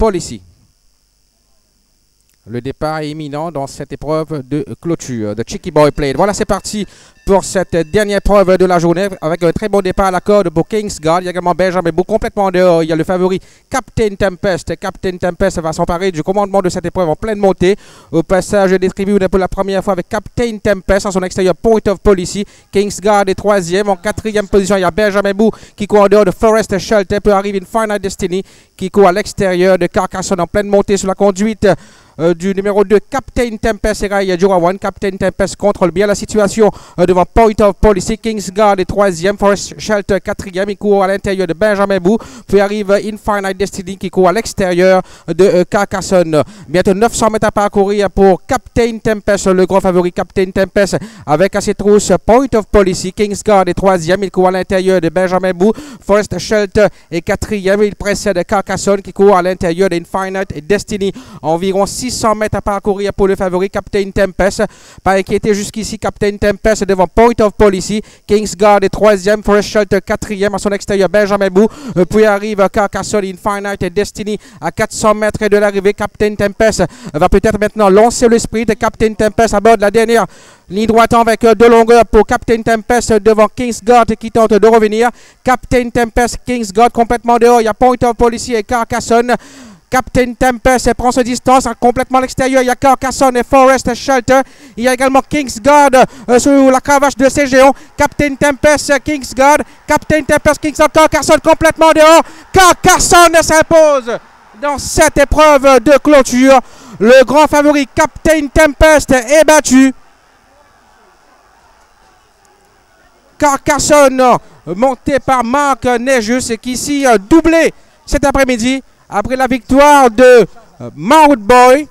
Policy. Le départ est imminent dans cette épreuve de clôture de Cheeky Boy Plate. Voilà, c'est parti pour cette dernière épreuve de la journée avec un très bon départ à la corde pour Kingsguard. Il y a également Benjamin Bou complètement dehors. Il y a le favori Captain Tempest. Captain Tempest va s'emparer du commandement de cette épreuve en pleine montée. Au passage des tribunes pour la première fois avec Captain Tempest en son extérieur Point of Policy. Kingsguard est troisième. En quatrième position, il y a Benjamin Bou qui court en dehors de Forest Shelter. Peut arriver Infinite Destiny qui court à l'extérieur de Carcassonne en pleine montée sur la conduite du numéro 2, Captain Tempest et Ray Jurawan. Captain Tempest contrôle bien la situation devant Point of Policy. Kingsguard est troisième, Forest Shelter quatrième. Il court à l'intérieur de Benjamin Bou. Puis arrive Infinite Destiny qui court à l'extérieur de Carcassonne. Bientôt 900 mètres à parcourir pour Captain Tempest, le grand favori Captain Tempest avec à ses trousses Point of Policy. Kingsguard est troisième, il court à l'intérieur de Benjamin Bou. Forest Shelter est quatrième, il précède Carcassonne qui court à l'intérieur d'Infinite Destiny. Environ 600 mètres à parcourir pour le favori Captain Tempest. Pas inquiété jusqu'ici, Captain Tempest devant Point of Policy. Kingsguard est troisième, Forest Shelter quatrième à son extérieur Benjamin Bou. Puis arrive Carcassonne Infinite Destiny à 400 mètres de l'arrivée. Captain Tempest va peut-être maintenant lancer le sprint. Captain Tempest aborde la dernière ligne droite avec de longueur pour Captain Tempest devant Kingsguard qui tente de revenir. Captain Tempest, Kingsguard complètement dehors. Il y a Point of Policy et Carcassonne. Captain Tempest prend sa distance complètement à l'extérieur. Il y a Carcassonne et Forest Shelter. Il y a également Kingsguard sur la cravache de ces géants. Captain Tempest, Kingsguard. Captain Tempest, Kingsguard, Carcassonne complètement dehors. Carcassonne s'impose dans cette épreuve de clôture. Le grand favori Captain Tempest est battu. Carcassonne monté par Marc Negus qui ici doublé cet après-midi. Après la victoire de Mount Boy,